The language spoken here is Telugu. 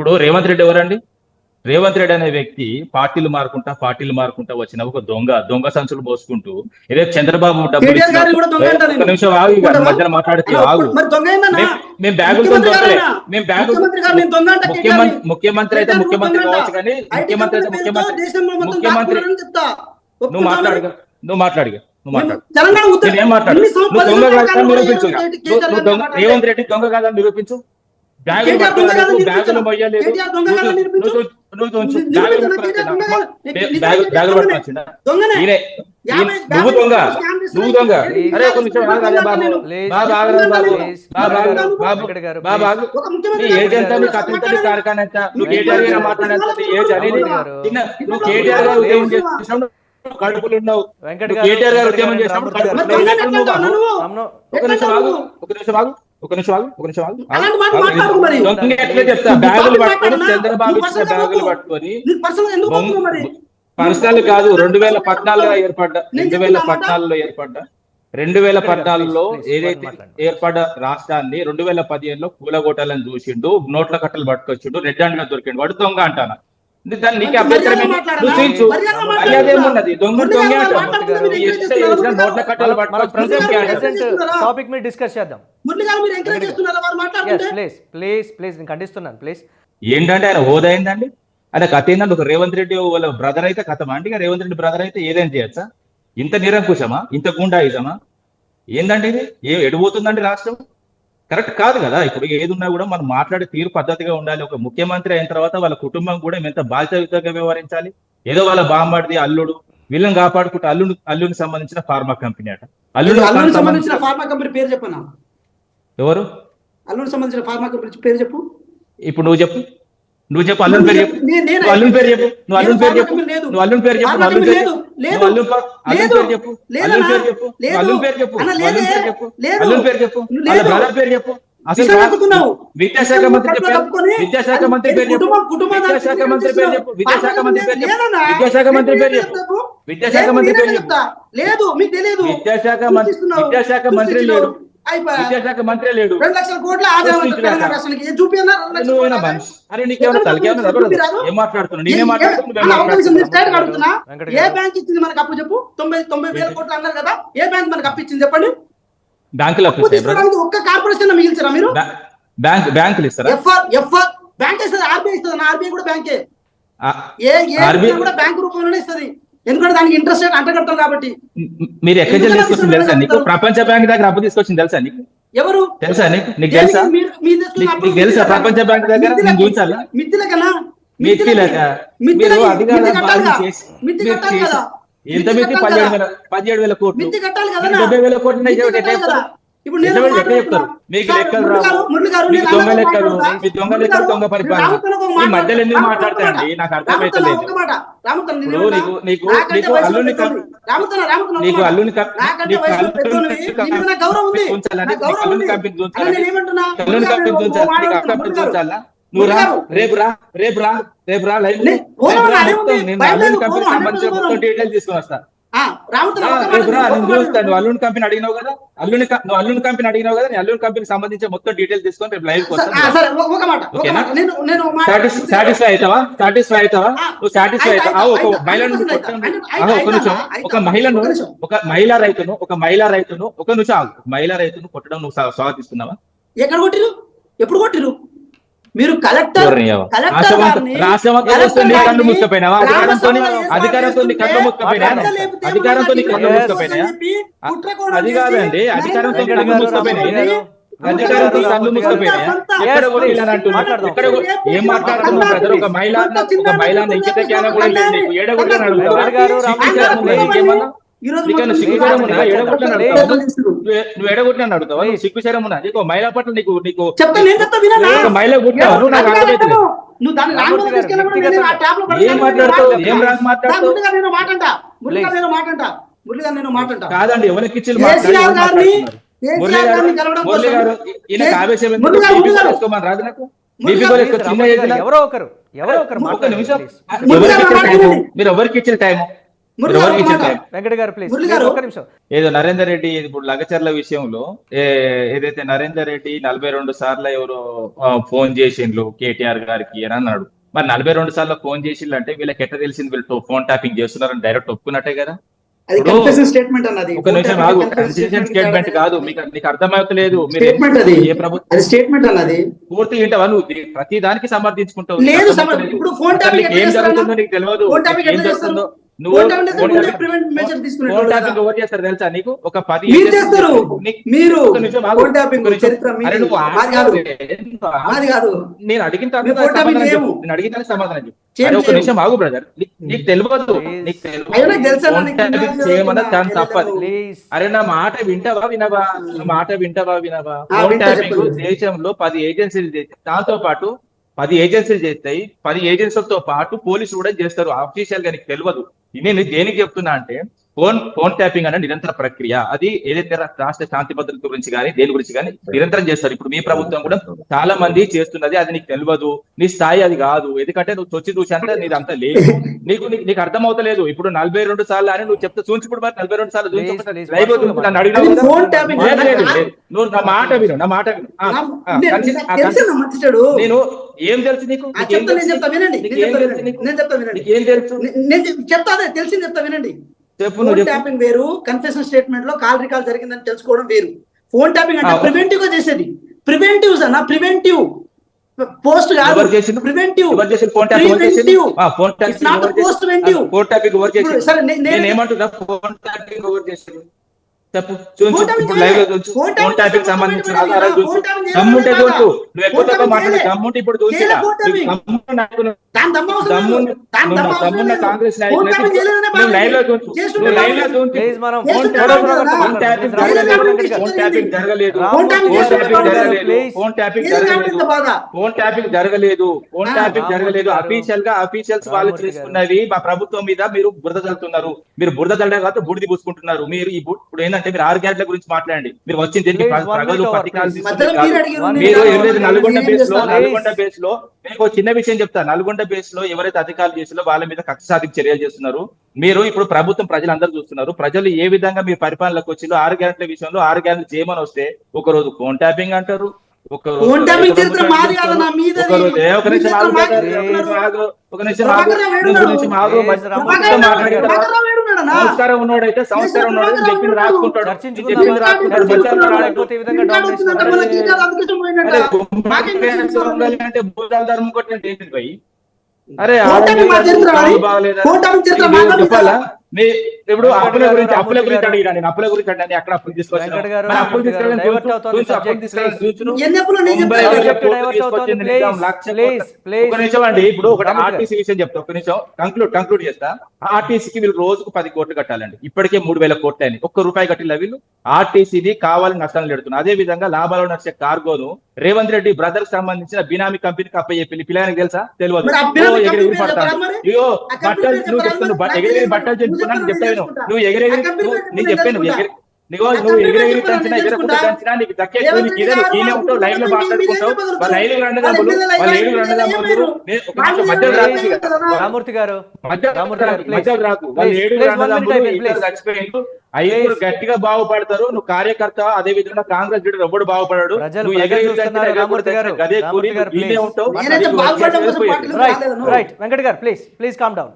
ఇప్పుడు రేవంత్ రెడ్డి ఎవరండి? రేవంత్ రెడ్డి అనే వ్యక్తి పార్టీలు మారుకుంటా వచ్చిన ఒక దొంగ సంచులు మోసుకుంటూ ఏదో చంద్రబాబు డబ్బులు కేటీఆర్ గారిని కూడా దొంగ అంటా ఒక్క నేను. నిమిషం ఆగు, ఇక ఉండవా? మధ్యన మాట్లాడితే ఆగు. మరి దొంగ ఏందన్నా? మేము బ్యాగులతో ముఖ్యమంత్రి దొంగలే. గారైనా? మేము బ్యాగులు ముఖ్యమంత్రి గారు నేను దొంగ అంటా కేటీఆర్ ని. ముఖ్యమంత్రి అయితే కేటీఆర్ ముఖ్యమంత్రి దొంగ కావచ్చు అంటా. కానీ ఐటీ ముఖ్యమంత్రి అయితే కంపెనీ పేరుతో దేశంలో మొత్తం ముఖ్యమంత్రి దాక్కున్నారని చెప్తా. నువ్వు ఒప్పుకుంటావా మరి? మాట్లాడుగా నువ్వు మాట్లాడుగా నువ్వు మాట్లాడు. తెలంగాణ ఉత్తర నేనేం మాట్లాడు? ఇన్ని నువ్వు సంవత్సరాలు దొంగ కాదని కాలంలో నిరూపించు. కేటీఆర్ నువ్వు దొంగ గారిని రేవంత్ రెడ్డి దొంగ కాదని నిరూపించు. బ్యాగులు కేటీఆర్ దొంగ కాదని పట్టుకోలేదు, నిరూపించు. బ్యాగులు మొయ్యలేదు. కేటీఆర్ దొంగ కాదని నిరూపించు. నువ్వు ఉంచు. నిరూపించు. కేటీఆర్ దొంగ కాదు. బ్యాగులు పట్టుకొచ్చిందా? దొంగనే. నువ్వు దొంగ, నువ్వు దొంగ. అరే ఒక నిమిషం ఆగు, అదే బాబు బాబు ఆగరా బాబు బాబు ఆగు. ఒక నీ ముఖ్యమంత్రి ఏజ్ ఎంత? నీ కథ ఎంత? నీ కార్ఖానా ఎంత? నువ్వు కేటీఆర్ గారు మాట్లాడేంత నీ ఏజ్ అనేది నువ్వు కేటీఆర్ గారు ఉద్యమం చేసినప్పుడు కడుపులు ఉన్నావు. కేటీఆర్ గారు ఉద్యమం చేసినప్పుడు కడుపులు ఒక నిమిషం ఆగు, ఒక నిమిషం ఆగు, ఒక నిమిషం ఆగు, ఒక నిమిషం ఆగు. అలాంటి మాట మాట్లాడకు మరి. దొంగ ఎట్లా చెప్తా? బ్యాగులు పట్టుకొని చంద్రబాబు ఇచ్చిన బ్యాగులు పట్టుకొని నీకు పర్సనల్ ఎందుకు పోతున్నావు మరి? పర్సనల్ కాదు, 2014లో ఏర్పడ్డా 2014లో ఏదైతే ఏర్పడ్డ రాష్ట్రాన్ని 2015లో కూలగొట్టాలని చూసిండు, నోట్ల కట్టలు పట్టుకొచ్చిండు, రెడ్ హ్యాండ్ గా దొరికిండు, వాడు దొంగ అంటానా? దాన్ని నీకు అభ్యంతరం నువ్వు చూపించు. మర్యాదేమున్నది? దొంగ దొంగ అంటావు. నోట్ల కట్టలు టాపిక్ మీద డిస్కస్ చేద్దాం. మురళి గారు మీరు ఎంకరేజ్ చేస్తున్నారా వారు మాట్లాడుతుంటే? ప్లీజ్ నేను ఖండిస్తున్నాను ప్లీజ్. ఏంటంటే ఆయన హోదా ఏందండి? ఆయన కథ ఏంటంటే ఒక రేవంత్ రెడ్డి వాళ్ళ బ్రదర్ అయితే కథమా అండి? రేవంత్ రెడ్డి బ్రదర్ అయితే ఏదైనా చేయొచ్చా? ఇంత నిరంకుశమా? ఇంత గుండాయిజమా? ఏందండి ఇది? ఎడిపోతుందండి రాష్ట్రం? కరెక్ట్ కాదు కదా. ఇప్పుడు ఏది ఉన్నా కూడా మనం మాట్లాడే తీరు పద్ధతిగా ఉండాలి. ఒక ముఖ్యమంత్రి అయిన తర్వాత వాళ్ళ కుటుంబం కూడా ఎంత బాధ్యతగా వ్యవహరించాలి. ఏదో వాళ్ళ బామ్మడిది అల్లుడు వీళ్ళని కాపాడుకుంటే అల్లుని సంబంధించిన ఫార్మా కంపెనీ అట. అల్లుడికి సంబంధించిన ఫార్మా కంపెనీ పేరు చెప్పనా? ఎవరు? అల్లుడికి సంబంధించిన ఫార్మా కంపెనీ పేరు చెప్పు. ఇప్పుడు నువ్వు చెప్పు అల్లుని పేరు చెప్పు. నువ్వు అల్లుని పేరు చెప్పు. నువ్వు అల్లుని పేరు చెప్పు. నువ్వు అల్లుని పేరు చెప్పు. అల్లుని పేరు చెప్పు. అల్లుని పేరు చెప్పు. అల్లుని పేరు చెప్పు. అల్లుని పేరు చెప్పు. అల్లుని పేరు చెప్పు. వాళ్ళ బ్రదర్ పేరు చెప్పు. అసలు విద్యాశాఖ మంత్రి చెప్పారు. విద్యాశాఖ మంత్రి పేరు చెప్పు. విద్యాశాఖ మంత్రి పేరు చెప్పు. విద్యాశాఖ మంత్రి పేరు చెప్పు. విద్యాశాఖ మంత్రి పేరు చెప్పు. విద్యాశాఖ మంత్రి పేరు చెప్పు. లేదు మీకు తెలియదు. విద్యాశాఖ మంత్రి లేడు. విద్యాశాఖ మంత్రి లేడు. 2 లక్షల కోట్ల ఆదాయం అసలు చూపినా? అరే నీకేమైనా తలకేమైనా ఏం మాట్లాడుతున్నావు? నేనే మాట్లాడుతున్నా. ఏ బ్యాంక్ ఇచ్చింది మనకు అప్పు చెప్పు? 90 వేల కోట్లు అన్నారు కదా, ఏ బ్యాంక్ మనకు అప్పు ఇచ్చింది చెప్పండి? బ్యాంకులు ఒక్క కార్పొరేషన్ మిగిల్చారా మీరు? బ్యాంకులు ఇస్తారా? బ్యాంక్ ఇస్తుంది, ఆర్బీఐ ఇస్తుంది. ఆర్బీఐ కూడా బ్యాంకే. కూడా బ్యాంక్ రూపంలోనే ఇస్తుంది. ఎందుకంటే దానికి ఇంట్రెస్ట్ రేట్ అంటగడతాం కాబట్టి. మీరు ఎక్కడి నుంచి తీసుకొచ్చింది తెలుసా నీకు? ప్రపంచ బ్యాంక్ దగ్గర అప్పు తీసుకొచ్చింది తెలుసా నీకు? ఎవరు తెలుసా నీకు? నీకు తెలుసా? నీకు తెలుసా ప్రపంచ బ్యాంక్ దగ్గర నేను చూపించాలా? మిత్తిలకనా? మిత్తిలక మీరు అది ఎంత మిత్తి? 17,000 కోట్లు. 70,000 కోట్లు. ఇప్పుడు చెప్తారు మీకు లెక్కలు రావు. మీ దొంగ లెక్కలు దొంగ పరిపాలన. ఈ మధ్యలో ఎందుకు మాట్లాడతాయండి? నాకు అర్థమైతలేదు. నీకు అల్లుని కంపెనీ నువ్వు రేపు రా లైవ్ సంబంధించిన మొత్తం డీటెయిల్స్ తీసుకుని వస్తా. నువ్వు అల్లుని కంపెనీ అడిగినావు కదా, నువ్వు అల్లుని కంపెనీ అడిగినావు కదా, నేను అల్లుని కంపెనీకి సంబంధించిన మొత్తం డీటెయిల్స్ తీసుకొని రేపు లైవ్ సాటిస్ఫై అవుతావా? నువ్వు సాటిస్ఫై అవుతావా? ఒక మహిళా రైతును ఒక మహిళా రైతును కొట్టడం నువ్వు స్వాగతిస్తున్నావా? ఎక్కడ కొట్టిరు? ఎప్పుడు కొట్టిరు? మీరు కలెక్టర్ కళ్ళు మూసుకపోయినావా? అధికారంతో కళ్ళు మూసుకపోయినా? అది కాదండి, అధికారంతో కళ్ళు మూసుకపోయినాయి. అధికారంతో కళ్ళు మూసుకపోయినాయా? ఎక్కడ కొట్టిల్లని అంటున్నారు? ఏం మాట్లాడుతున్నావు బ్రదర్? ఒక మహిళ ఇంకిత జ్ఞానం కూడా లేదు. ఏడగొట్టిలని అడుగుతావా? నువ్వు ఎడగొట్టిన అడుగుతావా? సిగ్గు శరం ఉన్నా నీకు? మహిళా పట్ల నీకు మహిళ కొట్టినావు? నాకు అర్థమైతే ఏం మాట్లాడుతావు? ఏం రాసి మాట్లాడుతావు? కాదండి, ఎవరికి ఇచ్చి మురళి గారు ఈయనకు ఆవేశం వేసుకోమని రాదు. నాకు చిన్న ఎవరో ఒకరు ఒక నిమిషం. మీరు ఎవరికి ఇచ్చిన టైము? మురళి గారు ఎవరికి ఒక మాట. చెప్పారు? వెంకట గారు ప్లీజ్ మురళి గారు. ఒక్క నిమిషం. ఏదో నరేందర్ రెడ్డి ఇప్పుడు లగచర్ల విషయంలో ఏదైతే నరేందర్ రెడ్డి 42 సార్లు ఎవరో ఫోన్ చేసిండ్రు కేటీఆర్ గారికి అని అన్నాడు. మరి 42 సార్లు ఫోన్ చేసిండ్రు అంటే వీళ్ళకి ఎట్లా తెలిసింది వీళ్ళు ఫోన్ ట్యాపింగ్ చేస్తున్నారని డైరెక్ట్ ఒప్పుకున్నట్టే కదా. అది ఇప్పుడు కన్ఫెషన్ స్టేట్మెంట్ అన్నది. ఒక నిమిషం ఆగు. కన్ఫెషన్ స్టేట్మెంట్ కాదు, మీకు అర్థమవుతలేదు. స్టేట్మెంట్ అది. ఏ ప్రభుత్వం అది స్టేట్మెంట్ అన్నది. పూర్తి వింటావా నువ్వు? ప్రతి దానికి సమర్థించుకుంటావు. లేదు ఇప్పుడు ఫోన్ ట్యాపింగ్ నీకు ఏం జరుగుతుందో నీకు తెలియదు. ఫోన్ ట్యాపింగ్ ఏం ఎట్లా జరుగుతుందో చేస్తారు? నువ్వు ఫోన్ ట్యాపింగ్ ఫోన్ ముందే ట్యాపింగ్ ప్రివెంట్ మెజర్ ఫోన్ తీసుకునేటోళ్ళు ట్యాపింగ్ కదా. ఎవరు చేస్తారు తెలుసా నీకు? ఒక 10 మీరు ఏజెన్సీలు చేస్తారు. నీకు- మీరు ఒక నిమిషం ఆగు. ఫోన్ ట్యాపింగ్ ఒక నిమిషం. చరిత్ర అరే మీది. నువ్వు మాది కాదు. ఆగు. మాది కాదు. నేను అడిగిన తర్వాత మేము ఫోన్ ట్యాపింగ్ సమాధానం చేయము. చెప్పు. నేను అడిగిన తర్వాత సమాధానం చెప్పు. చేయం, అరే ఒక చేయం. నిమిషం ఆగు బ్రదర్. నీకు తెలియదు. Please. నీకు తెలియదు. అయ్యో నాకు తెలుసా, ఫోన్ నీకు ట్యాపింగ్ నాకు చేయమన్నా తెలియదు. దాని తప్పదు. ప్లీజ్ అరే నా మాట వింటావా వినవా? నా మాట వింటావా వినవా? ఆ, ఫోన్ వింటా, ట్యాపింగ్ చెప్పండి. దేశంలో 10 ఏజెన్సీలు చేస్తాయి. దాంతో పాటు 10 ఏజెన్సీలు చేస్తాయి. 10 ఏజెన్సీలతో పాటు పోలీసులు కూడా చేస్తారు. అఫీషియల్ గా నీకు తెలియదు. నేను దేనికి చెప్తున్నా అంటే ఫోన్ ట్యాపింగ్ అనే నిరంతర ప్రక్రియ. అది ఏదైతే రాష్ట్ర శాంతి భద్రత గురించి కానీ దేని గురించి కానీ నిరంతరం చేస్తారు. ఇప్పుడు మీ ప్రభుత్వం కూడా చాలా మంది చేస్తున్నది. అది నీకు తెలియదు. నీ స్థాయి అది కాదు. ఎందుకంటే నువ్వు చొచ్చి చూసి అంతా నీది అంతా లేదు. నీకు అర్థం అవుతలేదు. ఇప్పుడు 42 సార్లు అని నువ్వు చెప్తే చూపించుకుంటు మరి 42 సార్లు Please, లైవ్ నన్ను అడిగినావు అది కదా? Phone tapping. లేదు, లేదు, లేదు. నువ్వు నా మాట విను. నా మాట విను. తెలిసిన మర్చిచాడు. నేను ఏం తెలుసు నీకు? నీకేం చెప్తా, నేను తెలుసు? చెప్తా వినండి. నీకేం తెలుసు నీకు? నేను చెప్తా వినండి. నీకేం తెలుసు? నేను చెప్తా, అదే తెలిసింది చెప్తా వినండి. చెప్పు ఫోన్ నువ్వు చెప్పు. ట్యాపింగ్ వేరు, కన్ఫెషన్ స్టేట్మెంట్ లో కాల్ రికాల్ జరిగిందని తెలుసుకోవడం వేరు. ఫోన్ ట్యాపింగ్ అంటే ఆ, ప్రివెంటివ్ గా చేసేది. ప్రివెంటివ్ అన్న, ప్రివెంటివ్ పోస్ట్ కాదు. ఎవరు చేసిండు? ప్రివెంటివ్. ఎవరు చేసిండు? ఫోన్ ట్యాపింగ్ ఎవరు చేసిండు? ఫోన్ ట్యాపింగ్ It's not ఎవరు a post చేసిండు? preventive. ఫోన్ ట్యాపింగ్ ఎవరు చేసిండు? సరే, నేను ఏమంటున్నా? ఫోన్ ట్యాపింగ్ ఎవరు చేసిండు? చెప్పు. ఫోన్ ట్యాపింగ్ ఇప్పుడు లైవ్ లో చేయలేదు. చూసు. ఫోన్ ఫోన్ ట్యాపింగ్ ట్యాపింగ్ సంబంధించిన చేయలేదు. ఆధారాలు చూసు. ఫోన్ ట్యాపింగ్ దమ్ముంటే చేయలేదు. చూసు. నువ్వు ఎక్కువ ఫోన్ ట్యాపింగ్ మాట్లాడు. చేయలేదు. దమ్ముంటే ఇప్పుడు చూసిరా. చేయలేదు ఫోన్ ట్యాపింగ్. దాని దమ్ము అవసరం లేదు. దాని దమ్ము అవసరం దమ్మున్న లేదు. కాంగ్రెస్ ఫోన్ ట్యాపింగ్ చేయలేదనే నువ్వు లైవ్ లో చూసు. చేస్తుంటే నువ్వు లైవ్ లో చూసు. ప్లీజ్ మనం Yes, phone sir. Tapping Yes, sir. Phone tapping Yes, sir. జరగలేదు. Yes, sir. ఫోన్ ట్యాపింగ్ జరగలేదు. ఫోన్ ట్యాపింగ్ ఫోన్ ట్యాపింగ్ చేస్తున్నారు. జరగలేదు. Please. ఫోన్ ట్యాపింగ్ ఏం కాదు జరగలేదు. ఇంత బాధ. ఫోన్ ట్యాపింగ్ జరగలేదు. ఫోన్ ఆ, ట్యాపింగ్ జరగలేదు. రామూర్తి అఫీషియల్ గా అఫీషియల్స్ వాళ్ళు రామూర్తి గారు. చేసుకున్నది మా ప్రభుత్వం మీద మీరు బురద చల్లుతున్నారు. మీరు బురద చల్లడం కాదు బూడిది పూసుకుంటున్నారు. మీరు ఇప్పుడు ఏంటంటే మీరు 6 గ్యారెంట్ల గురించి మాట్లాడండి. మీరు వచ్చింది దీనికి Please, one ప్రజలు minute over, పట్టికాలు please. తీసుకున్నది మధ్యలో కాదు. మీరు అడిగిన One మీరు minute. ఎవరైతే నల్గొండ నేను బేస్ లో చేస్తాను. నల్గొండ బేస్ లో మీకు ఒక చిన్న విషయం చెప్తా. నల్గొండ బేస్ లో ఎవరైతే అధికారులు చేసిలో వాళ్ళ మీద కక్ష సాధింపు చర్యలు చేస్తున్నారు. మీరు ఇప్పుడు ప్రభుత్వం ప్రజలందరూ చూస్తున్నారు. ప్రజలు ఏ విధంగా మీ పరిపాలనకు వచ్చిలో 6 గ్యారెంట్ల విషయంలో 6 గ్యారెంట్లు చేయమని వస్తే ఒక రోజు ఫోన్ ట్యాపింగ్ అంటారు. ఒక రోజు ఫోన్ ట్యాపింగ్ చరిత్ర మాది కాదన్నా, మీదది. ఒక రోజు ఒక మీ నిమిషం చరిత్ర ఆగు మాది brother. చెప్తున్నారు. ఒక నిమిషం ఆగు. ప్రభాకర్ రావు నువ్వు ఏడున్నాడు? నిమిషం ఆగు. Yes, రామూర్తి ప్రభాకర్ రావు మాట్లాడిన తర్వాత ప్రభాకర్ రావు ఏడున్నాడన్నా? సంస్కారం ఉన్నోడైతే సంస్కారం ఉన్నోడు చెప్పింది రాసుకుంటాడు. చర్చించుకుందాం. చెప్పింది రాసుకుంటాడు. బచ్చాలు లేకపోతే ఈ విధంగా ఇంకా అడుగుతుందంట, మళ్ళీ చీటాలు అందుకోసం పోయిందంట. మాకేం తెలుసు? అంటే భూతాలు ధర్మం కొట్టినట్టు ఏంటిది భయ్? అరే ఫోన్ ట్యాపింగ్ మా చరిత్ర అది. బాగలేదా? ఫోన్ ట్యాపింగ్ చరిత్ర మీరు మాకు చెప్పాలా? ఇప్పుడు రామూర్తి అప్పుల గారు, గురించి అప్పుల రామూర్తి గురించి గారు. అడిగినా నేను అప్పుల గురించి అడిగినా అక్కడ అప్పులు తీసుకొచ్చిన వెంకట్ గారు, మరి అప్పులు రామూర్తి గారు, తీసుకెళ్ళి divert అవుతోంది చూపించు, అప్పులు subject, తీసుకెళ్ళి please. చూపించు. ఎన్ని అప్పులు నేను 90,000 చెప్తాను. Subject కోట్లు divert అవుతోంది, తీసుకొచ్చింది please. నిజాం, లక్ష Please, కోట్లు. please. ఒక నిమిషం అండి. ఇప్పుడు ఒక రామూర్తి గారు. ఆర్టీసీ విషయం చెప్తా. ఒక నిమిషం కంక్లూడ్ చేస్తా. ఆర్టీసీకి వీళ్ళు రోజుకు 10 కోట్లు కట్టాలండి. ఇప్పటికే 3,000 కోట్లు అయినాయి. ఒక్క రూపాయి కట్టిన వీళ్ళు ఆర్టీసీది కావాలని నష్టాలు పెడుతున్నారు. అదే విధంగా లాభాలు నడిచే కార్గోను రేవంత్ రెడ్డి బ్రదర్స్ సంబంధించిన బినామీ కంపెనీకి అప్పయ్యే పిల్లలకి తెలుసా? తెలియదు. మరి ఆ బినామీ ఓ, ఎగిరెగిరి కంపెనీ పడతాడు. చెప్పరా మరి? అయ్యో ఆ కంపెనీ బట్టలు పేరు నువ్వు చెప్పరా చెప్తున్నావు. మరి? ఎగిరెగిరి నాకు బట్టలు తెలియదు. చెప్పుకున్నా నువ్వు చెప్తాను. తెలుసుకుంటా. నువ్వు ఎగిరెగిరి ఆ కంపెనీ పేరు నేను చెప్పరా? చెప్పాను. తెలుసుకుంటా. నువ్వు ఆ నువ్వు కంపెనీ ఎగిరెగిరి పేరు చెప్పరా? తంచినా నేను ఎగరకుండా తెలుసుకుంటా. తంచినా నీకు దక్కే రేవంత్ నీకు రెడ్డి ఇదే గారు ఈయనే ఉంటావు. లైవ్ లో మీరు మాట్లాడుకుంటావు. ఏం వాళ్ళ లైవ్ చెప్పగలుగుతారు? రండదమ్ములు వాళ్ళ ఏడు రండదమ్ములు మధ్యలో రాకు ఇక. రామూర్తి గారు, మధ్యలో రామూర్తి గారు, please. మధ్యలో రాకు. వాళ్ళు Please, ఏడు please, 1 minute రండదమ్ములు అయిపోయింది, ఇద్దరు please. చచ్చిపోయిండ్రు. ఐదుగురు Please. గట్టిగా బాగుపడతారు. నువ్వు కార్యకర్త. అదే విధంగా కాంగ్రెస్ లీడర్ ఎవ్వడు బాగుపడాడు. ప్రజలు నువ్వు ఎగిరి చూస్తున్నారు. రామూర్తి గారు, గదే కూలి రామూర్తి గారు, ఇదే please. ఉంటావు. నేనైతే బాగుపడడం కోసం పార్టీలో రైట్ రాలేదు. రైట్ వెంకట్ గారు, ప్లీజ్ కామ్ డౌన్.